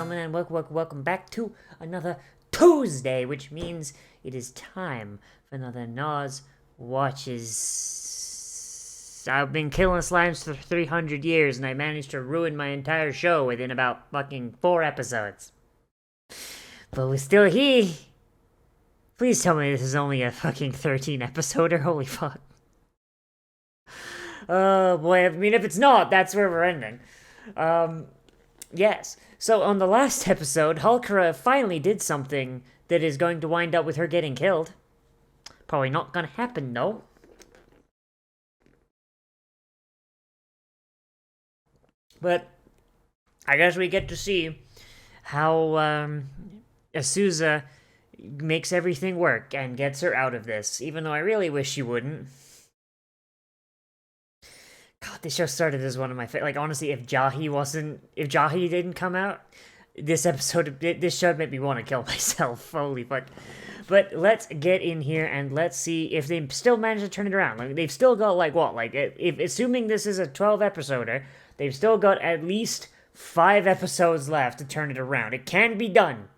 gentlemen, and welcome back to another Tuesday, which means it is time for another Nozz Watches. I've been killing slimes for 300 years, and I managed to ruin my entire show within about fucking 4 episodes. But we're still here. Please tell me this is only a fucking 13 episoder, holy fuck. Oh boy, I mean, if it's not, that's where we're ending. Yes. So on the last episode, Halkara finally did something that is going to wind up with her getting killed. Probably not gonna happen, though. But I guess we get to see how Azusa makes everything work and gets her out of this, even though I really wish she wouldn't. God, this show started as one of my favorite. Like, honestly, if Jahi didn't come out, this show made me want to kill myself. Holy fuck. But let's get in here and let's see if they still manage to turn it around. Like, they've still got, like, what? Like, if assuming this is a 12-episoder, they've still got at least 5 episodes left to turn it around. It can be done.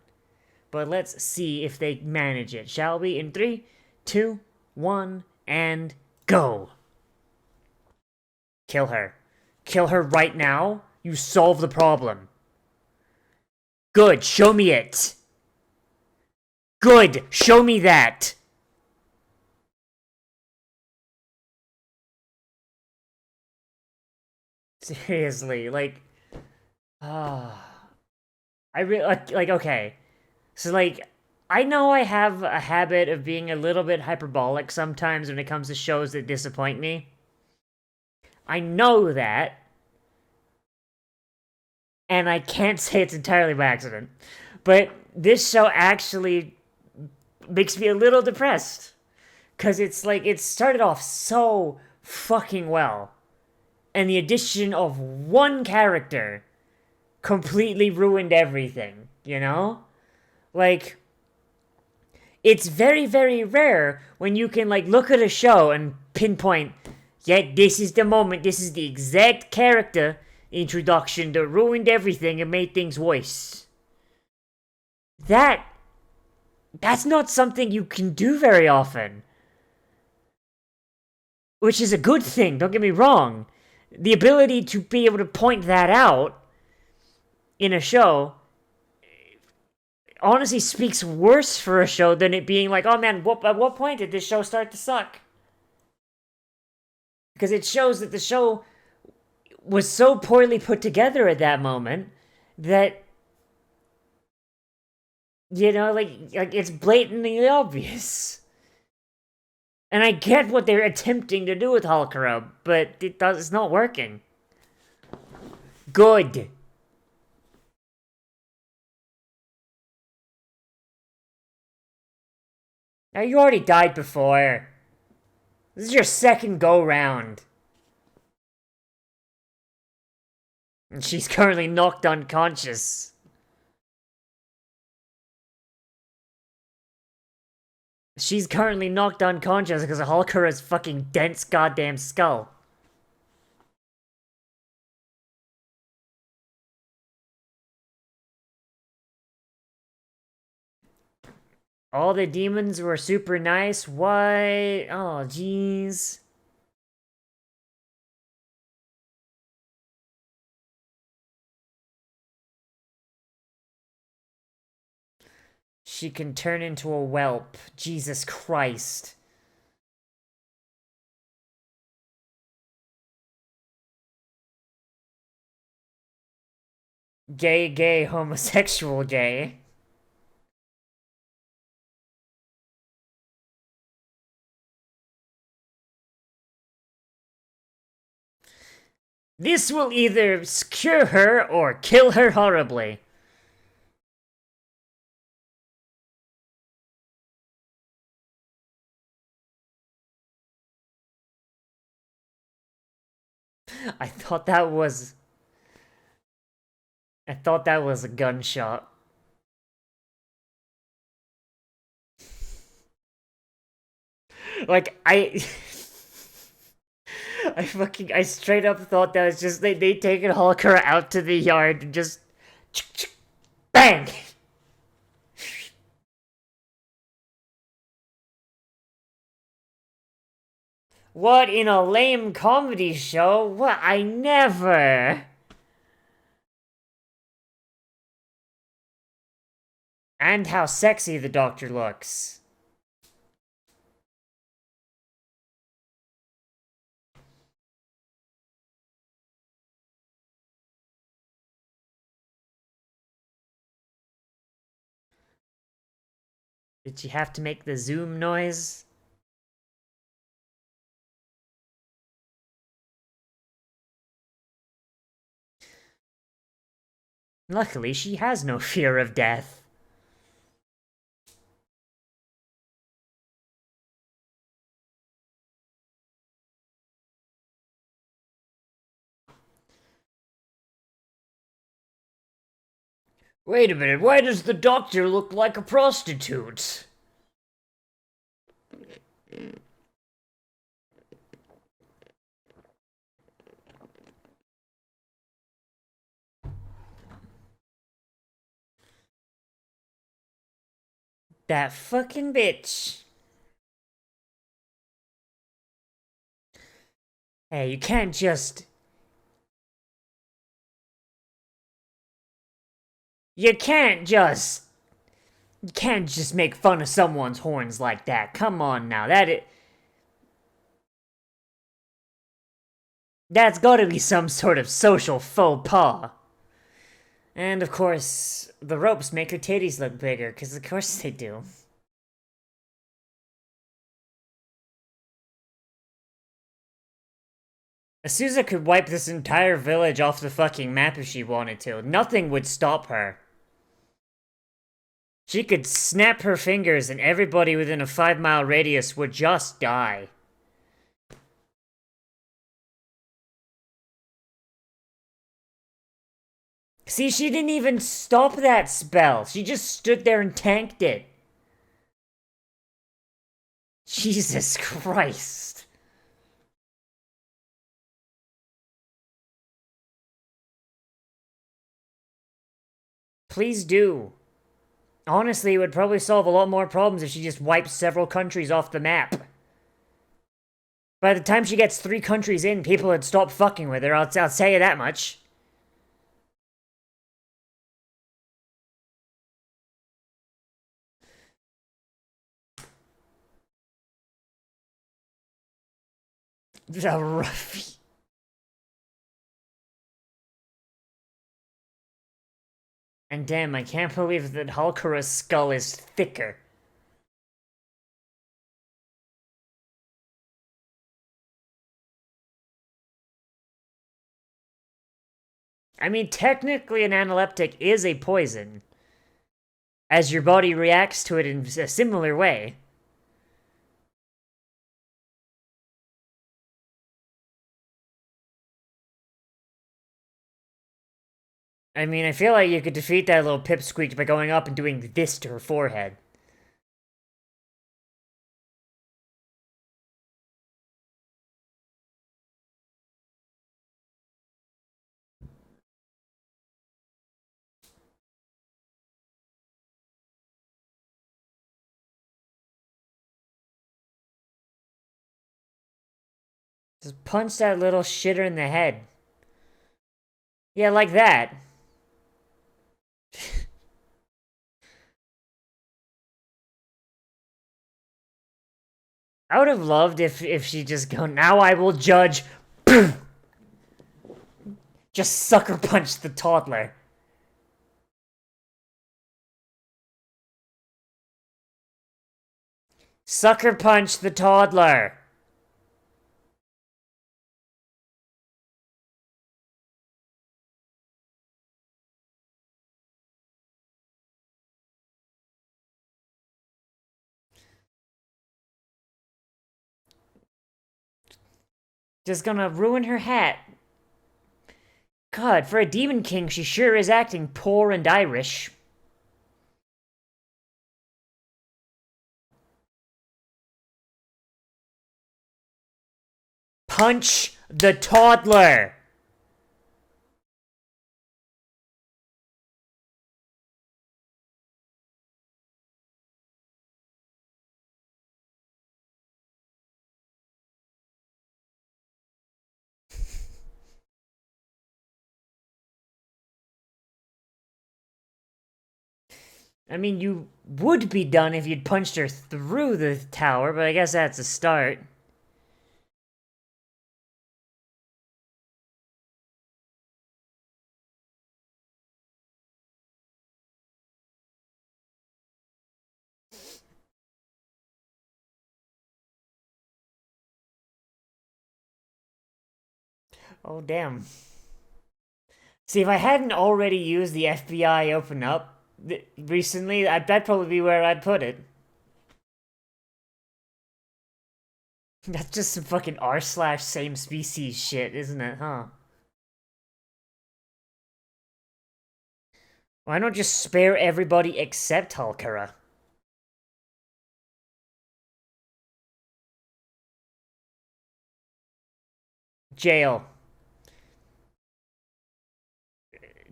But let's see if they manage it, shall we? In 3, 2, 1, and go. Kill her. Kill her right now. You solve the problem. Good, show me it. Good, show me that. Seriously, like, I really, like, okay. So, like, I know I have a habit of being a little bit hyperbolic sometimes when it comes to shows that disappoint me. I know that. And I can't say it's entirely by accident. But this show actually makes me a little depressed. Because it's like, it started off so fucking well. And the addition of one character completely ruined everything, you know? Like, it's very, very rare when you can, like, look at a show and pinpoint, yet this is the moment, this is the exact character introduction that ruined everything and made things worse. That's not something you can do very often. Which is a good thing, don't get me wrong. The ability to be able to point that out in a show honestly speaks worse for a show than it being like, oh man, at what point did this show start to suck? Because it shows that the show was so poorly put together at that moment that, you know, like it's blatantly obvious. And I get what they're attempting to do with Halkara, but it's not working. Good. Now, you already died before. This is your second go-round. And she's currently knocked unconscious. She's currently knocked unconscious because of Halkara's fucking dense goddamn skull. All the demons were super nice. Why? Oh, jeez. She can turn into a whelp. Jesus Christ. Gay, homosexual, gay. This will either cure her or kill her horribly. I thought that was a gunshot. Like, I straight up thought that was just, they taken Halkara out to the yard and just bang! What, in a lame comedy show? What? I never! And how sexy the doctor looks. Did you have to make the zoom noise? Luckily, she has no fear of death. Wait a minute, why does the doctor look like a prostitute? That fucking bitch. Hey, you can't just... You can't just make fun of someone's horns like that. Come on now, that's gotta be some sort of social faux pas. And of course, the ropes make her titties look bigger, because of course they do. Azusa could wipe this entire village off the fucking map if she wanted to. Nothing would stop her. She could snap her fingers and everybody within a 5-mile radius would just die. See, she didn't even stop that spell. She just stood there and tanked it. Jesus Christ. Please do. Honestly, it would probably solve a lot more problems if she just wiped several countries off the map. By the time she gets 3 countries in, people would stop fucking with her, I'll tell you that much. The rough. And damn, I can't believe that Halkara's skull is thicker. I mean, technically an analeptic is a poison, as your body reacts to it in a similar way. I mean, I feel like you could defeat that little pipsqueak by going up and doing this to her forehead. Just punch that little shitter in the head. Yeah, like that. I would have loved if she just go, now I will judge. Just sucker punch the toddler. Sucker punch the toddler. Just gonna ruin her hat. God, for a Demon King, she sure is acting poor and Irish. Punch the toddler! I mean, you would be done if you'd punched her through the tower, but I guess that's a start. Oh, damn. See, if I hadn't already used the FBI open up recently, that'd probably be where I'd put it. That's just some fucking r slash same species shit, isn't it, huh? Why not just spare everybody except Halkara? Jail.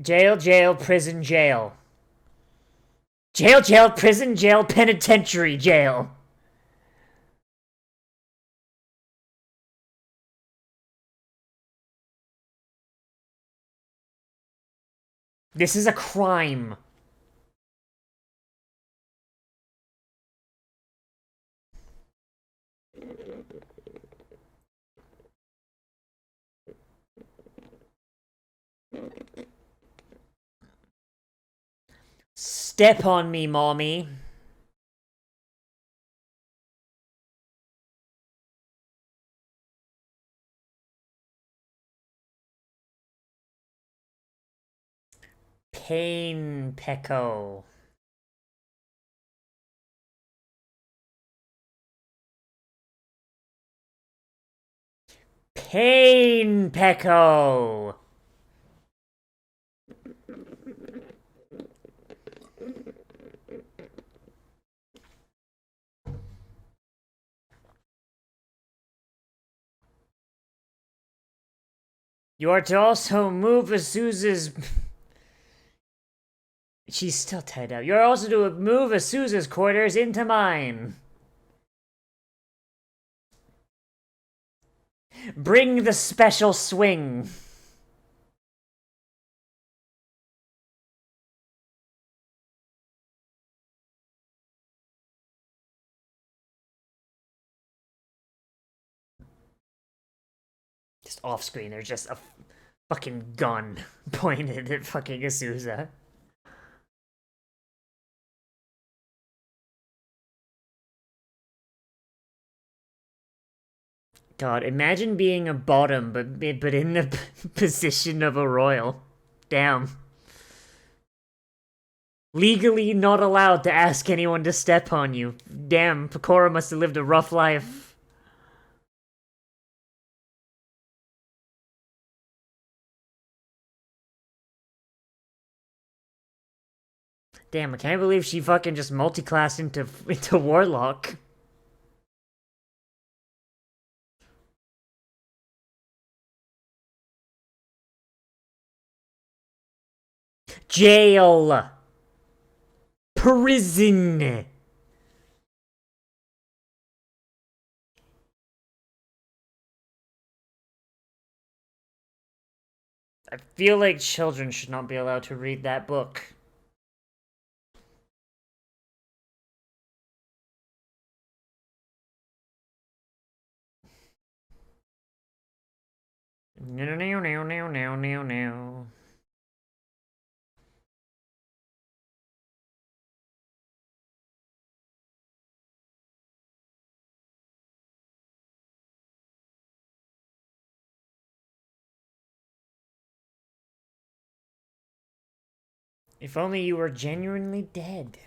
Jail, jail, prison, jail. Jail, jail, prison, jail, penitentiary, jail. This is a crime. Step on me, mommy. Pain-Peko. Pain-Peko. You are to also move Azusa's... She's still tied up. You are also to move Azusa's quarters into mine. Bring the special swing. Just off screen, there's just a fucking gun pointed at fucking Azusa. God, imagine being a bottom, but in the position of a royal. Damn. Legally not allowed to ask anyone to step on you. Damn, Pekora must have lived a rough life. Damn, I can't believe she fucking just multiclassed into Warlock. Jail. Prison. I feel like children should not be allowed to read that book. No, no, no, no, no, no, no. If only you were genuinely dead.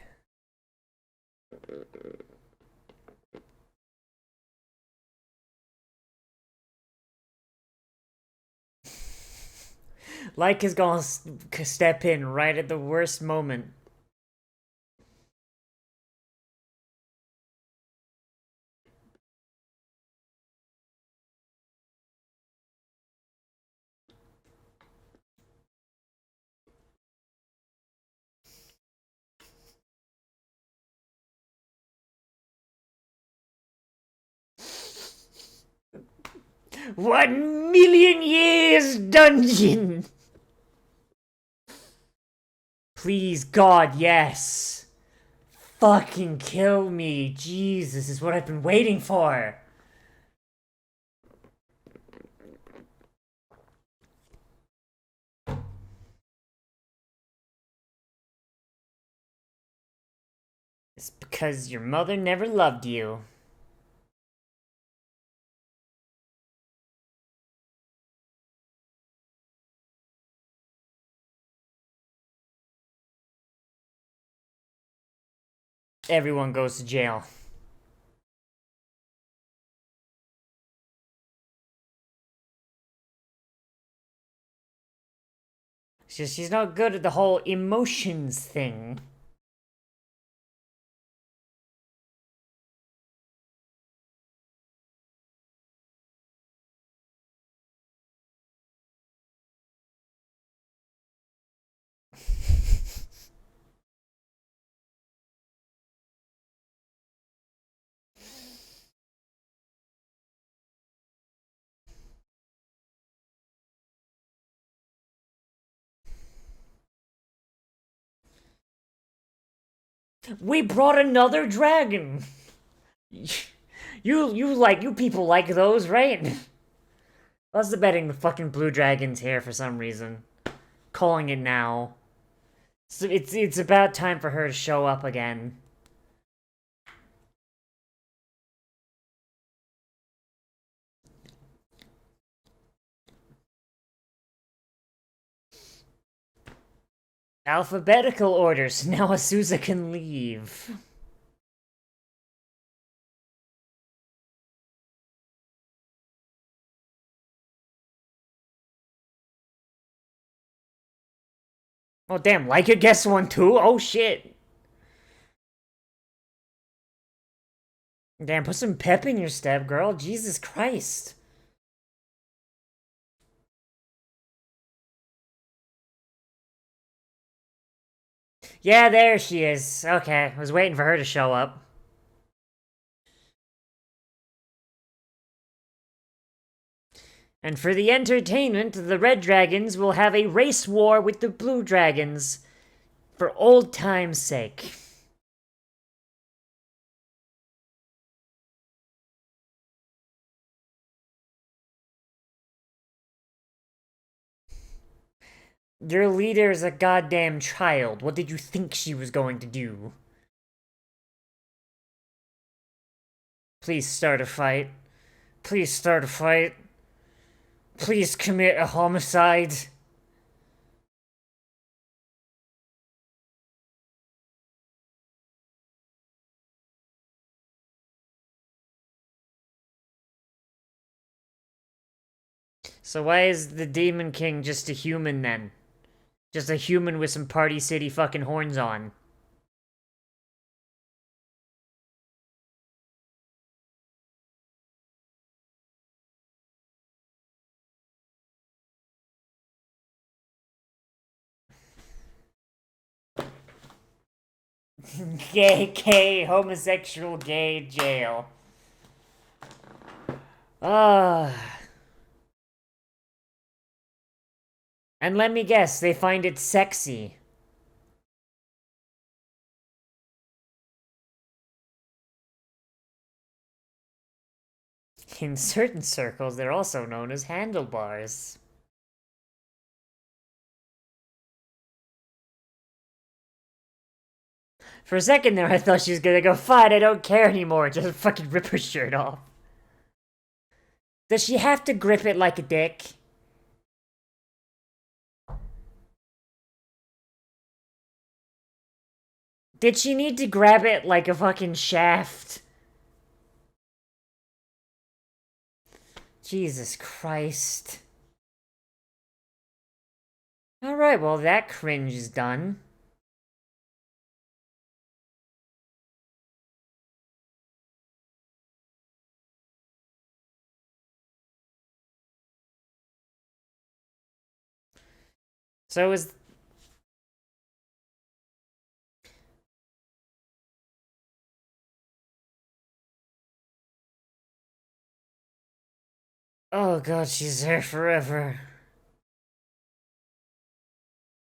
Like is gonna step in right at the worst moment. $1,000,000 years dungeon! Please, God, yes. fucking kill me. Jesus, is what I've been waiting for. It's because your mother never loved you. Everyone goes to jail. She's not good at the whole emotions thing. We brought another dragon. You people like those, right? What's the betting the fucking blue dragon's here for some reason? Calling it now. So it's about time for her to show up again. Alphabetical orders. Now Azusa can leave. Oh damn, Leica guessed one too? Oh shit. Damn, put some pep in your step, girl. Jesus Christ. Yeah, there she is. Okay, I was waiting for her to show up. And for the entertainment, the Red Dragons will have a race war with the Blue Dragons. For old time's sake. Your leader's a goddamn child. What did you think she was going to do? Please start a fight. Please start a fight. Please commit a homicide. So why is the Demon King just a human then? Just a human with some Party City fucking horns on. Gay, homosexual, gay jail. Ah. And let me guess, they find it sexy. In certain circles, they're also known as handlebars. For a second there, I thought she was gonna go, fine, I don't care anymore, just fucking rip her shirt off. Does she have to grip it like a dick? Did she need to grab it like a fucking shaft? Jesus Christ. Alright, well, that cringe is done. So is... Oh god, she's there forever.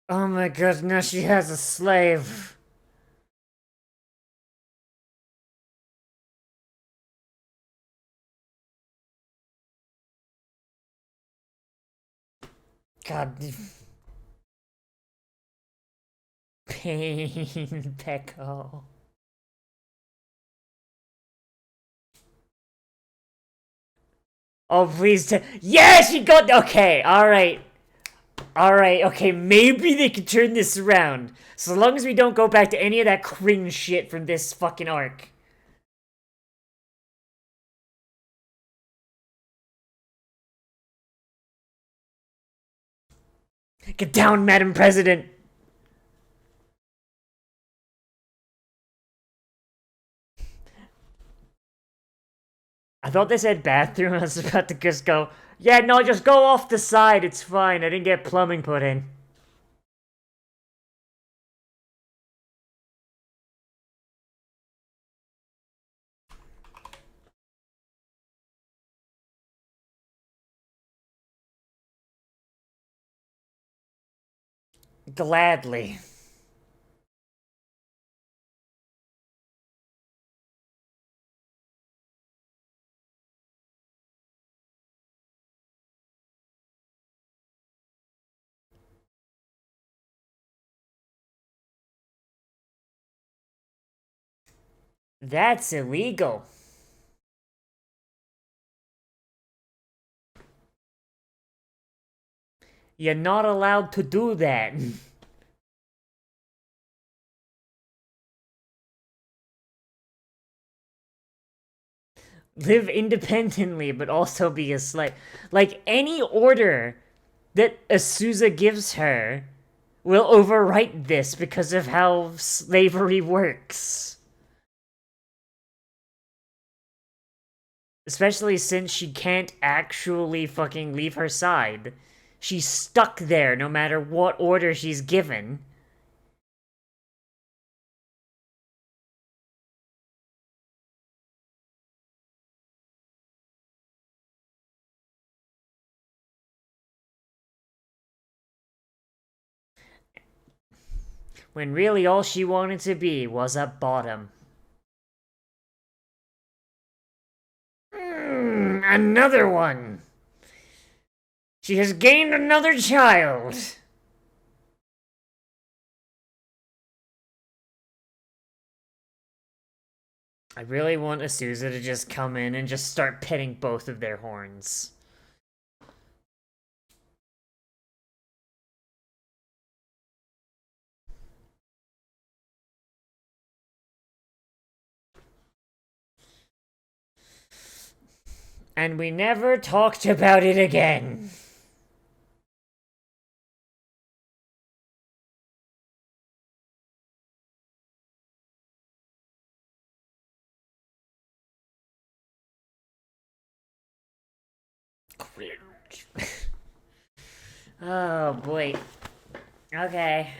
Oh my god, now she has a slave. God. Pain-Peko. Oh, please. Yes, she got. Okay, alright. Alright, okay, maybe they can turn this around. So long as we don't go back to any of that cringe shit from this fucking arc. Get down, Madam President! I thought they said bathroom. I was about to just go, yeah, no, just go off the side. It's fine. I didn't get plumbing put in. Gladly. That's illegal. You're not allowed to do that. Live independently, but also be a slave. Like, any order that Azusa gives her will overwrite this because of how slavery works. Especially since she can't actually fucking leave her side. She's stuck there no matter what order she's given. When really all she wanted to be was a bottom. Another one! She has gained another child! I really want Azusa to just come in and just start petting both of their horns. And we never talked about it again. Oh boy. Okay.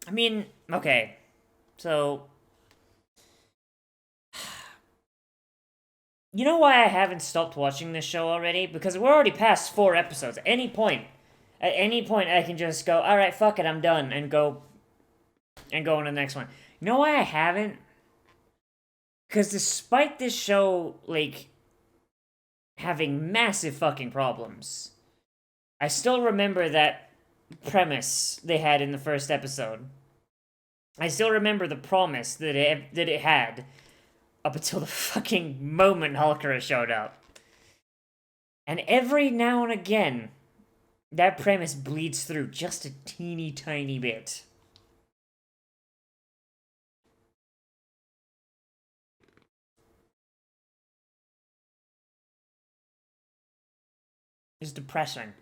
I mean, okay. So, you know why I haven't stopped watching this show already? Because we're already past 4 episodes. At any point, I can just go, all right, fuck it, I'm done, and go on to the next one. You know why I haven't? Because despite this show, like, having massive fucking problems, I still remember that premise they had in the first episode. I still remember the promise that it had up until the fucking moment Halkara showed up. And every now and again, that premise bleeds through just a teeny tiny bit. It's depressing.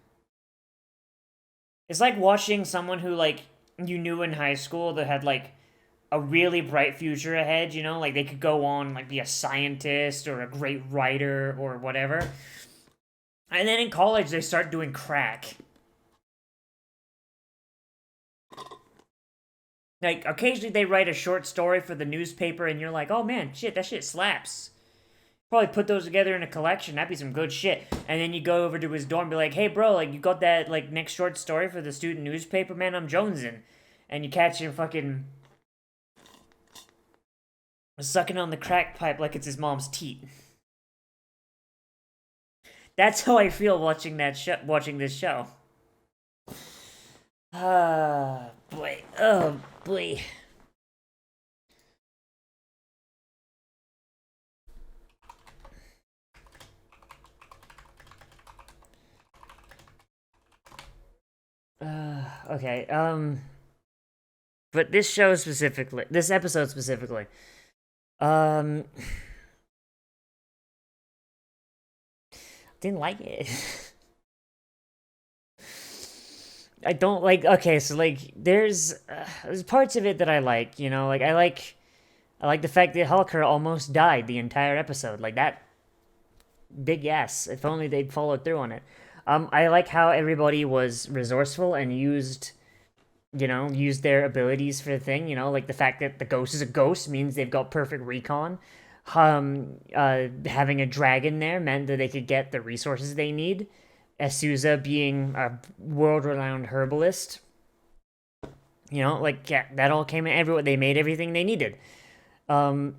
It's like watching someone who, like, you knew in high school that had, like, a really bright future ahead, you know? Like, they could go on, like, be a scientist or a great writer or whatever. And then in college, they start doing crack. Like, occasionally they write a short story for the newspaper and you're like, oh man, shit, that shit slaps. Probably put those together in a collection. That'd be some good shit. And then you go over to his dorm and be like, hey, bro, like, you got that, like, next short story for the student newspaper? Man, I'm jonesing. And you catch him fucking sucking on the crack pipe like it's his mom's teat. That's how I feel watching watching this show. Ah, boy. Oh, boy. Okay, but this show specifically, this episode specifically, didn't like it. I don't like, okay, so, like, there's parts of it that I like, you know, like, I like the fact that Halkara almost died the entire episode, like, that, big yes, if only they'd followed through on it. I like how everybody was resourceful and used their abilities for the thing, you know, like the fact that the ghost is a ghost means they've got perfect recon. Having a dragon there meant that they could get the resources they need. Asuza being a world-renowned herbalist, you know, like, yeah, that all came in everywhere. They made everything they needed. And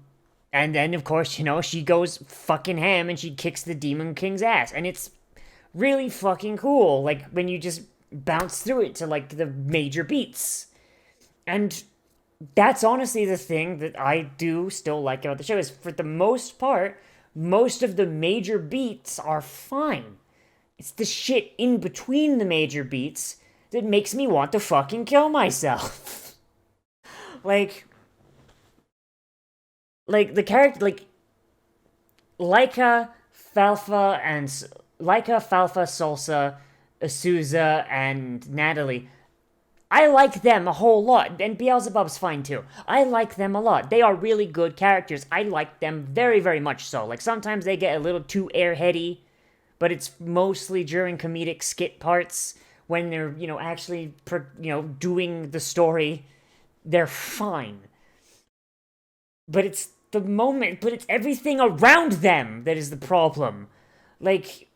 then, of course, you know, she goes fucking ham and she kicks the Demon King's ass. And it's really fucking cool, like, when you just bounce through it to, like, the major beats. And that's honestly the thing that I do still like about the show, is for the most part, most of the major beats are fine. It's the shit in between the major beats that makes me want to fucking kill myself. like the character, like, Laika, Falfa, Salsa, Asuza, and Natalie. I like them a whole lot, and Beelzebub's fine too. I like them a lot. They are really good characters. I like them very, very much so. Like, sometimes they get a little too airheady, but it's mostly during comedic skit parts when they're, you know, actually, doing the story. They're fine. But it's everything around them that is the problem. Like,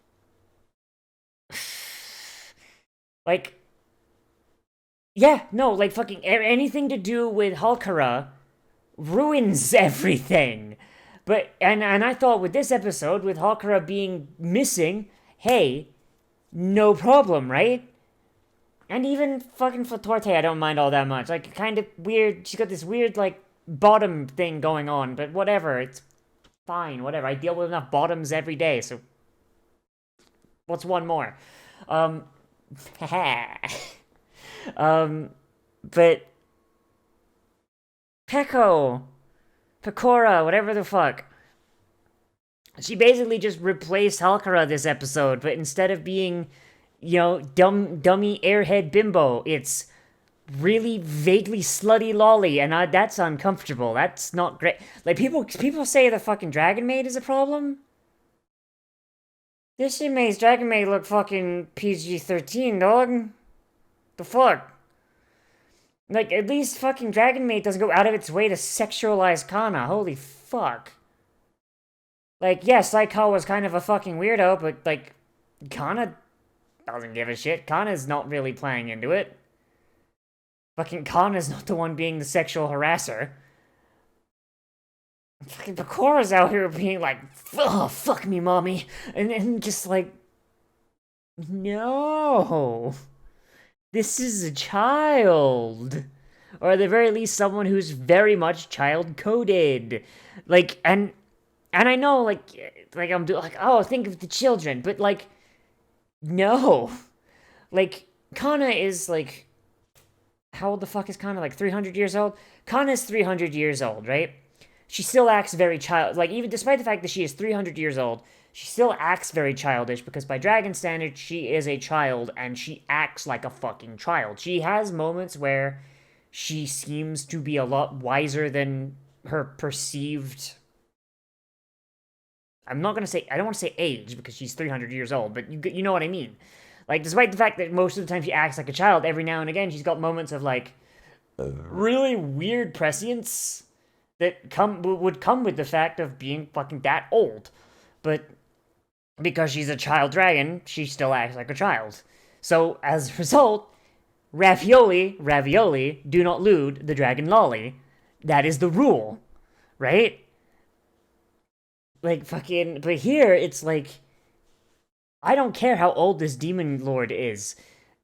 yeah, no, like, fucking anything to do with Halkara ruins everything. But, and I thought with this episode, with Halkara being missing, hey, no problem, right? And even fucking Fatorte, I don't mind all that much. Like, kind of weird, she's got this weird, like, bottom thing going on, but whatever, it's fine, whatever. I deal with enough bottoms every day, so what's one more? But Pekora, whatever the fuck. She basically just replaced Halkara this episode, but instead of being, you know, dummy airhead bimbo, it's really vaguely slutty loli, and that's uncomfortable. That's not great. Like, people say the fucking Dragon Maid is a problem. This shit makes Dragon Maid look fucking PG-13, dog. The fuck? Like, at least fucking Dragon Maid doesn't go out of its way to sexualize Kana. Holy fuck. Like, yes, Saikawa's kind of a fucking weirdo, but, like, Kana doesn't give a shit. Kana's not really playing into it. Fucking Kana's not the one being the sexual harasser. Fucking Pekora's out here being like, oh, fuck me, mommy. And just like, no. This is a child. Or at the very least, someone who's very much child-coded. Like, and I know, like I'm doing, like, oh, think of the children. But, like, no. Like, Kana is, like, how old the fuck is Kana? Like, 300 years old? Kana's 300 years old, right? She still acts very like, even despite the fact that she is 300 years old, she still acts very childish, because by dragon standards, she is a child, and she acts like a fucking child. She has moments where she seems to be a lot wiser than her perceived... I don't want to say age, because she's 300 years old, but you know what I mean. Like, despite the fact that most of the time she acts like a child, every now and again she's got moments of, like, really weird prescience that would come with the fact of being fucking that old. but because she's a child dragon, she still acts like a child. So, as a result, ravioli, do not lewd the dragon loli. That is the rule, right? Like, fucking, but here, it's like, I don't care how old this demon lord is.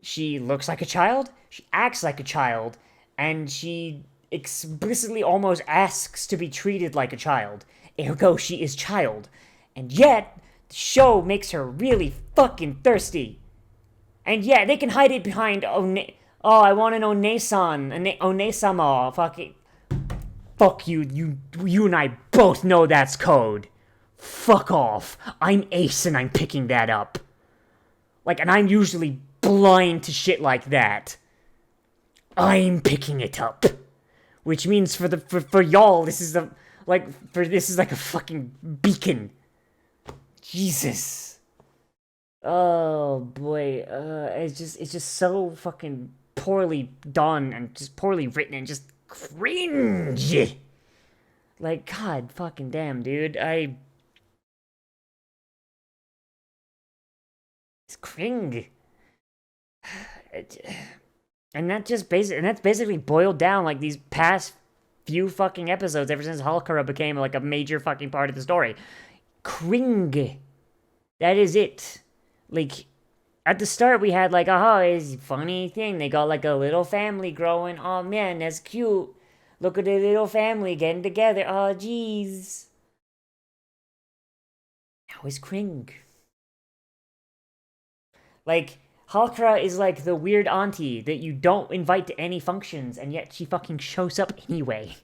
She looks like a child, she acts like a child, and she explicitly almost asks to be treated like a child. Ergo, she is child. And yet, the show makes her really fucking thirsty. And yeah, they can hide it behind I want an One-san, One-sama, fucking... Fuck you, you and I both know that's code. Fuck off. I'm Ace and I'm picking that up. Like, and I'm usually blind to shit like that. I'm picking it up. Which means for y'all, this is like a fucking beacon. Jesus. Oh boy. It's just so fucking poorly done and just poorly written and just cringe. Like, god fucking damn, dude. It's cringe. And that's basically boiled down like these past few fucking episodes ever since Halkara became like a major fucking part of the story. Cring. That is it. Like, at the start we had like, oh, it's a funny thing. They got like a little family growing. Oh man, that's cute. Look at the little family getting together. Oh jeez. Now it's cring. Like, Halkara is like the weird auntie that you don't invite to any functions, and yet she fucking shows up anyway.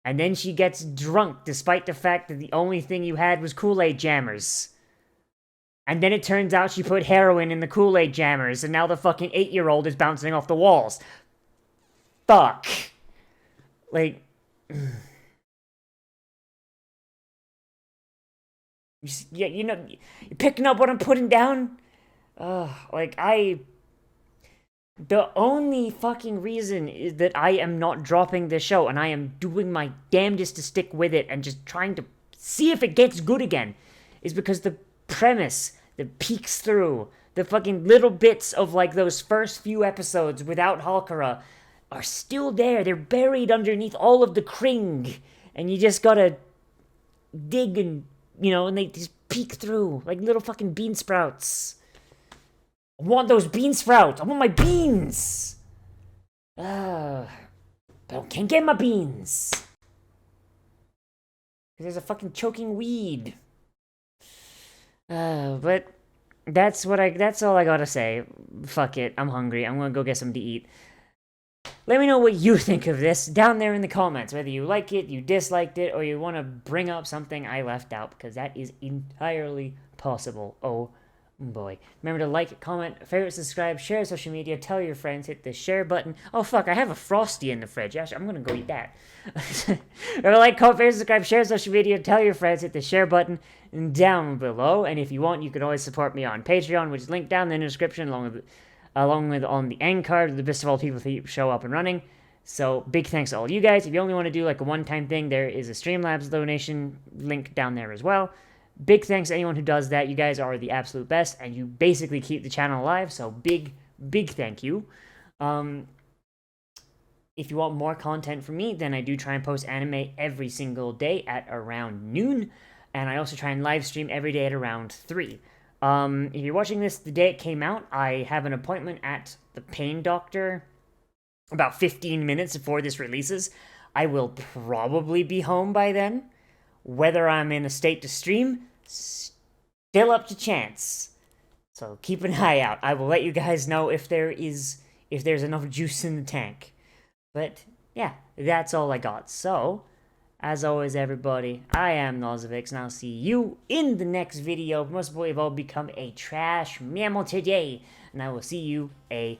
And then she gets drunk despite the fact that the only thing you had was Kool-Aid jammers. And then it turns out she put heroin in the Kool-Aid jammers, and now the fucking 8-year-old is bouncing off the walls. Fuck. Like... Yeah, you know, you're picking up what I'm putting down? The only fucking reason is that I am not dropping this show, and I am doing my damnedest to stick with it and just trying to see if it gets good again, is because the premise that peeks through the fucking little bits of like those first few episodes without Halkara are still there. They're buried underneath all of the cring, and you just gotta dig and, and they just peek through like little fucking bean sprouts. I want those bean sprouts. I want my beans. But I can't get my beans. Because there's a fucking choking weed. But that's all I gotta say. Fuck it. I'm hungry. I'm gonna go get something to eat. Let me know what you think of this down there in the comments. Whether you like it, you disliked it, or you want to bring up something I left out. Because that is entirely possible. Oh boy. Remember to like, comment, favorite, subscribe, share social media, tell your friends, hit the share button. Oh fuck, I have a Frosty in the fridge. Actually, I'm gonna go eat that. Remember to like, comment, favorite, subscribe, share social media, tell your friends, hit the share button down below. And if you want, you can always support me on Patreon, which is linked down in the description along with on the end card, the best of all people to show up and running. So big thanks to all you guys. If you only want to do like a one-time thing, there is a Streamlabs donation link down there as well. Big thanks to anyone who does that. You guys are the absolute best, and you basically keep the channel alive, so big thank you. If you want more content from me, then I do try and post anime every single day at around noon, and I also try and live stream every day at around 3. If you're watching this the day it came out, I have an appointment at the pain doctor about 15 minutes before this releases. I will probably be home by then. Whether I'm in a state to stream, still up to chance. So keep an eye out. I will let you guys know if there's enough juice in the tank. But yeah, that's all I got. So, as always, everybody, I am Nozz, and I'll see you in the next video. Most of all, become a trash mammal today, and I will see you a